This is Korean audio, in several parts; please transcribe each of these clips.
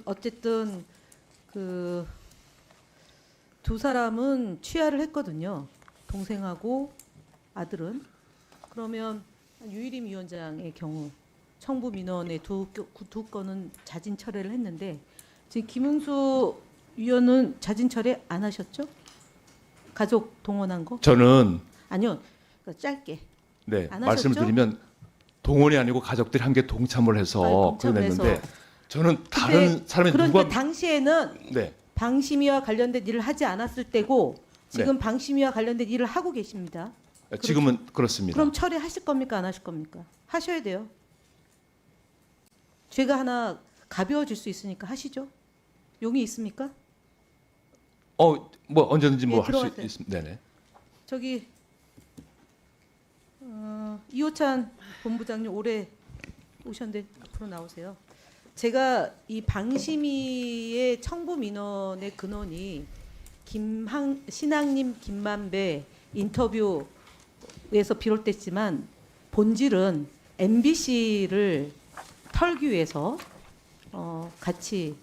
어쨌든 그 두 사람은 취하를 했거든요. 동생하고 아들은. 그러면 유일임 위원장의 경우 청부 민원의 두 건은 자진 철회를 했는데 지금 김웅수 위원은 자진 철회 안 하셨죠? 가족 동원한 거? 저는 아니요. 그러니까 짧게. 네, 안 말씀을 하셨죠? 드리면 동원이 아니고 가족들이 함께 동참을 해서 동참을 그랬는데 해서. 저는 다른 사람이 그러니까 누가 당시에는 네, 방심위와 관련된 일을 하지 않았을 때고 지금 방심위와 관련된 일을 하고 계십니다. 지금은 그렇습니다. 그럼 처리하실 겁니까? 안 하실 겁니까? 하셔야 돼요. 죄가 하나 가벼워질 수 있으니까 하시죠. 용이 있습니까? 뭐 언제든지 뭐 예, 할 수 들어가세요. 있습니다. 네네. 저기 이호찬 본부장님 올해 오셨는데 앞으로 나오세요. 제가 이 방심위의 청부 민원의 근원이 신앙님 김만배 인터뷰에서 비롯됐지만 본질은 MBC를 털기 위해서 같이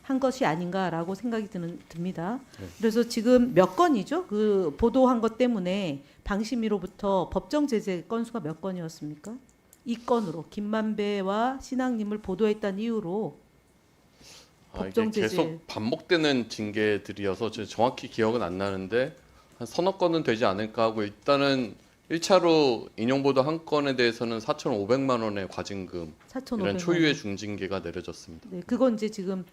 한 것이 아닌가라고 생각이 듭니다. 그래서 지금 몇 건이죠? 그 보도한 것 때문에 방심위로부터 법정 제재 건수가 몇 건이었습니까? 이 건으로 김만배와 신앙님을 보도했다는 이유로 법정 이게 제재. 계속 반복되는 징계들이어서 제가 정확히 기억은 안 나는데 한 서너 건은 되지 않을까 하고 일단은 1차로 인용보도 한 건에 대해서는 4,500만 원의 과징금 4,500만 이런 원. 초유의 중징계가 내려졌습니다. 네, 그건 이제 지금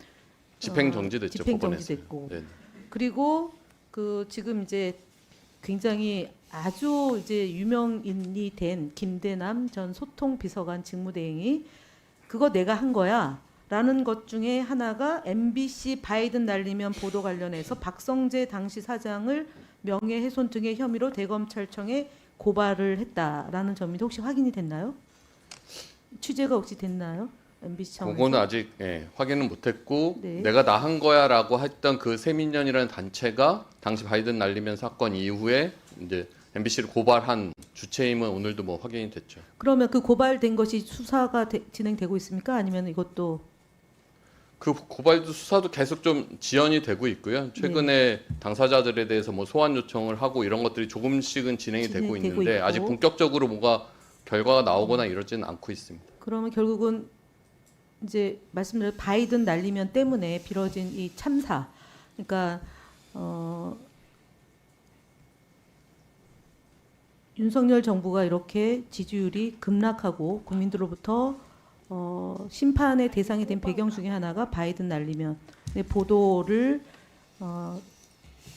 집행 정지됐죠. 집행 법원에서. 정지됐고. 네. 그리고 그 지금 이제 굉장히 아주 이제 유명인이 된 김대남 전 소통 비서관 직무대행이 그거 내가 한 거야라는 것 중에 하나가 MBC 바이든 날리면 보도 관련해서 박성재 당시 사장을 명예훼손 등의 혐의로 대검찰청에 고발을 했다라는 점인데 혹시 확인이 됐나요? 취재가 혹시 됐나요? MBC 차원에서? 그거는 아직 확인은 못했고 네. 내가 나 한 거야라고 했던 그 세민연이라는 단체가 당시 바이든 날리면 사건 이후에 이제 MBC를 고발한 주체임은 오늘도 뭐 확인이 됐죠. 그러면 그 고발된 것이 수사가 진행되고 있습니까? 아니면 이것도 그 고발도 수사도 계속 좀 지연이 되고 있고요. 최근에 당사자들에 대해서 뭐 소환 요청을 하고 이런 것들이 조금씩은 진행이 되고 진행되고 있는데 있고. 아직 본격적으로 뭐가 결과가 나오거나 이러지는 않고 있습니다. 그러면 결국은 이제 말씀드린 바이든 날리면 때문에 벌어진 이 참사, 그러니까 윤석열 정부가 이렇게 지지율이 급락하고 국민들로부터 심판의 대상이 된 배경 중에 하나가 바이든 날리면 보도를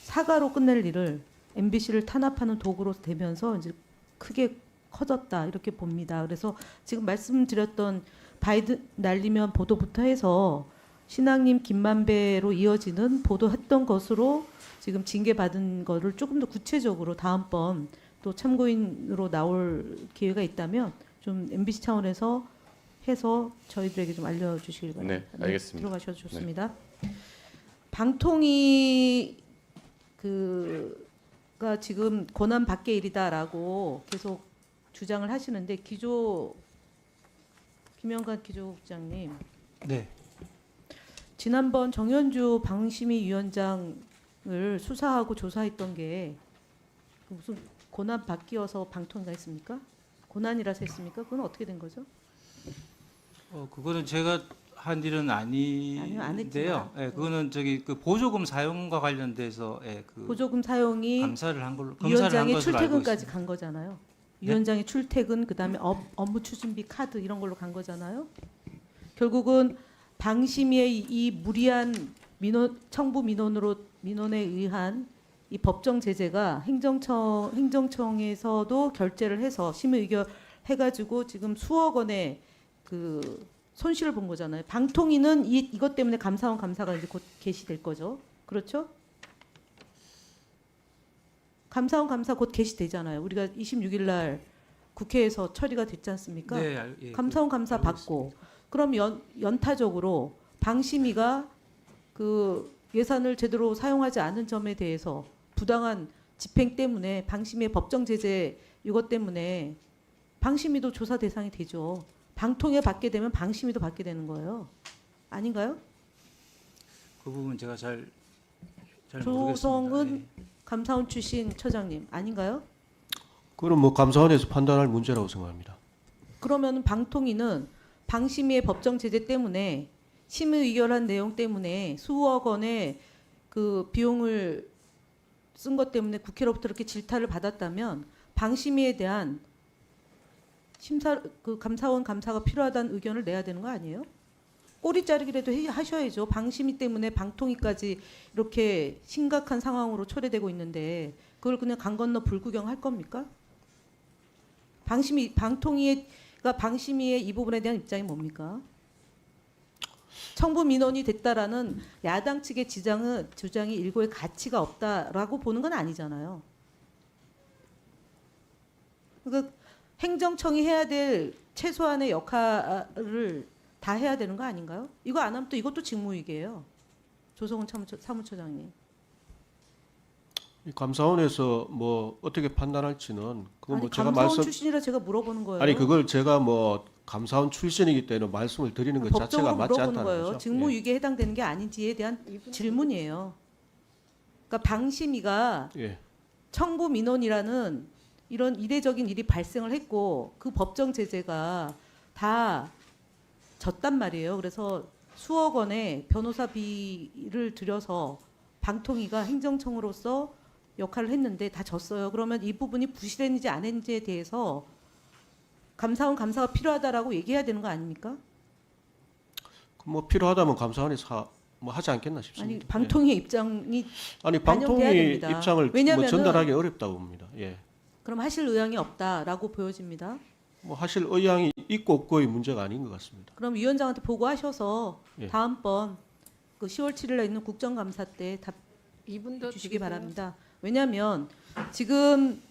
사과로 끝낼 일을 MBC를 탄압하는 도구로 되면서 이제 크게 커졌다 이렇게 봅니다. 그래서 지금 말씀드렸던 바이든 날리면 보도부터 해서 신앙님 김만배로 이어지는 보도했던 것으로 지금 징계받은 거를 조금 더 구체적으로 다음번 또 참고인으로 나올 기회가 있다면 좀 MBC 차원에서 해서 저희들에게 좀 알려주시길 바랍니다. 네, 알겠습니다. 들어가셔도 좋습니다. 방통위 그가 지금 권한 밖의 일이다라고 계속 주장을 하시는데 김영관 기조국장님, 네. 지난번 정현주 방심위 위원장을 수사하고 조사했던 게 무슨 고난 바뀌어서 방통위가 했습니까? 고난이라서 했습니까? 그건 어떻게 된 거죠? 그거는 제가 한 일은 아니요, 안 아닌데요. 했지만. 예, 그거는 저기 그 보조금 사용과 관련돼서 그 보조금 사용이 감사를 한 걸로 검사를 한 위원장의 것으로 알고 출퇴근까지 있습니다. 간 거잖아요. 네? 위원장의 출퇴근 그다음에 업무 추진비 카드 이런 걸로 간 거잖아요. 결국은 방심위의 이 무리한 청부 민원에 의한 이 법정 제재가 행정청에서도 결재를 해서 심의 의결 해가지고 지금 수억 원의 그 손실을 본 거잖아요. 방통위는 이것 때문에 감사원 감사가 이제 곧 개시될 거죠. 그렇죠? 감사원 감사 곧 개시되잖아요. 우리가 26일 날 국회에서 처리가 됐지 않습니까? 네, 예, 감사원 감사 알고 받고 그럼 연타적으로 방심위가 그 예산을 제대로 사용하지 않은 점에 대해서 부당한 집행 때문에 방심위의 법정 제재 이것 때문에 방심위도 조사 대상이 되죠. 방통위 받게 되면 방심위도 받게 되는 거예요. 아닌가요? 그 부분 제가 잘 조성은 모르겠습니다. 감사원 출신 처장님 아닌가요? 그럼 뭐 감사원에서 판단할 문제라고 생각합니다. 그러면 방통위는 방심위의 법정 제재 때문에 심의 의결한 내용 때문에 수억 원의 그 비용을 쓴 것 때문에 국회로부터 이렇게 질타를 받았다면 방심위에 대한 감사원 감사가 필요하다는 의견을 내야 되는 거 아니에요? 꼬리 자르기라도 하셔야죠. 방심위 때문에 방통위까지 이렇게 심각한 상황으로 초래되고 있는데 그걸 그냥 강 건너 불구경 할 겁니까? 방통위가 방심위의 이 부분에 대한 입장이 뭡니까? 청부 민원이 됐다라는 야당 측의 주장이 일고의 가치가 없다라고 보는 건 아니잖아요. 그러니까 행정청이 해야 될 최소한의 역할을 다 해야 되는 거 아닌가요? 이거 안 하면 또 이것도 직무유기예요. 조성은 사무처장님. 이 감사원에서 뭐 어떻게 판단할지는 그건 아니, 뭐 제가 감사원 말씀 출신이라 제가 물어보는 거예요. 아니 그걸 제가 뭐 감사원 출신이기 때문에 말씀을 드리는 것 자체가 법적으로 맞지 물어보는 않다는 거예요. 거죠. 예. 직무유기에 해당되는 게 아닌지에 대한 질문이에요. 그러니까 방심위가 예. 청부 민원이라는 이런 이례적인 일이 발생을 했고 그 법정 제재가 다 졌단 말이에요. 그래서 수억 원의 변호사비를 들여서 방통위가 행정청으로서 역할을 했는데 다 졌어요. 그러면 이 부분이 부실했는지 안 했는지에 대해서 감사원 감사가 필요하다라고 얘기해야 되는 거 아닙니까? 뭐 필요하다면 감사원에서 뭐 하지 않겠나 아니 싶습니다. 방통위의 입장이 예. 아니 반영돼야 방통위 됩니다. 입장을 뭐 왜냐면은 전달하기 어렵다고 봅니다. 예. 그럼 하실 의향이 없다라고 보여집니다. 뭐 하실 의향이 있고 없고의 문제가 아닌 것 같습니다. 그럼 위원장한테 보고하셔서 예. 다음번 그 10월 7일에 있는 국정감사 때 답 이분도 주시기 바랍니다. 왜냐하면 지금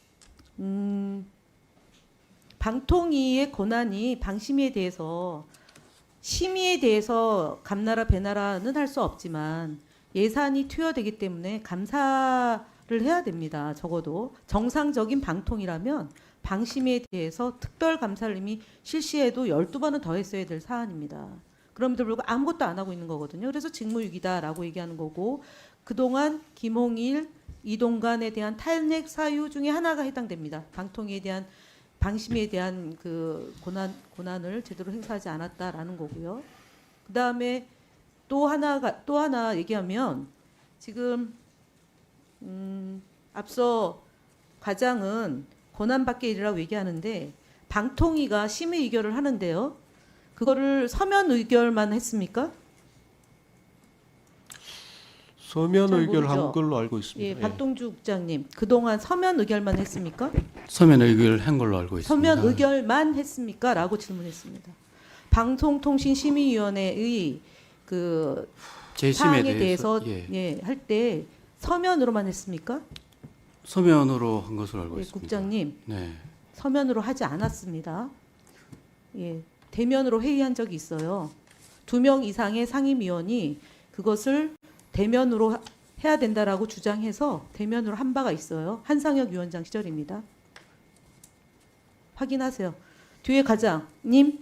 방통위의 권한이 방심위에 대해서 심의에 대해서 감나라 배나라는 할 수 없지만 예산이 투여되기 때문에 감사를 해야 됩니다. 적어도 정상적인 방통이라면 방심위에 대해서 특별 감사를 이미 실시해도 12번은 더 했어야 될 사안입니다. 그럼에도 불구하고 아무것도 안 하고 있는 거거든요. 그래서 직무유기다라고 얘기하는 거고 그동안 김홍일, 이동관에 대한 탄핵 사유 중에 하나가 해당됩니다. 방통위에 대한 방심위에 대한 그 권한을 제대로 행사하지 않았다라는 거고요. 그다음에 또 하나 얘기하면 지금 앞서 과장은 권한 밖의 일이라고 얘기하는데 방통위가 심의 의결을 하는데요. 그거를 서면 의결만 했습니까? 서면 잘 의결한 모르죠. 걸로 알고 있습니다. 예, 예. 박동주 국장님 그동안 서면 의결만 했습니까? 서면 의결한 걸로 알고 있습니다. 서면 의결만 했습니까? 라고 질문했습니다. 방송통신심의위원회의 그 재심에 사항에 대해서 예, 할 때 서면으로만 했습니까? 서면으로 한 것으로 알고 예, 있습니다. 국장님 네. 서면으로 하지 않았습니다. 예, 대면으로 회의한 적이 있어요. 2명 이상의 상임위원이 그것을 대면으로 해야 된다라고 주장해서 대면으로 한 바가 있어요. 한상혁 위원장 시절입니다. 확인하세요. 뒤에 과장님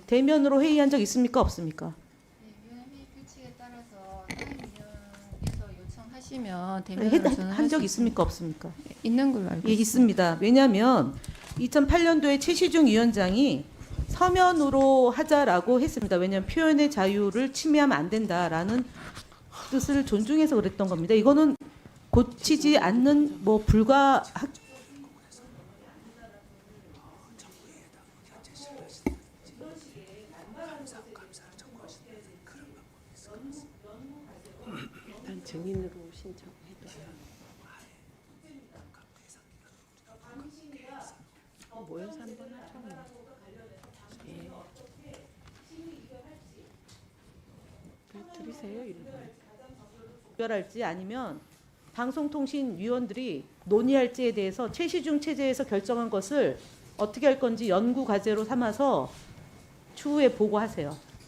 대면으로 회의한 적 있습니까? 없습니까? 네, 위원회 규칙에 따라서 상임위원회에서 요청하시면 한 대면으로 적 있습니까? 없습니까? 있는 걸로 알고 예, 있습니다. 있습니다. 왜냐하면 2008년도에 최시중 위원장이 서면으로 하자라고 했습니다. 왜냐하면 표현의 자유를 침해하면 안 된다라는 뜻을 존중해서 그랬던 겁니다. 이거는 고치지 않는 뭐 일단 증인으로 신청해도 모여서 한번 하죠. 예. 들으세요. 의결할지 아니면 방송통신위원들이 논의할지에 대해서 최시중 체제에서 결정한 것을 어떻게 할 건지 연구 과제로 삼아서 추후에 보고하세요.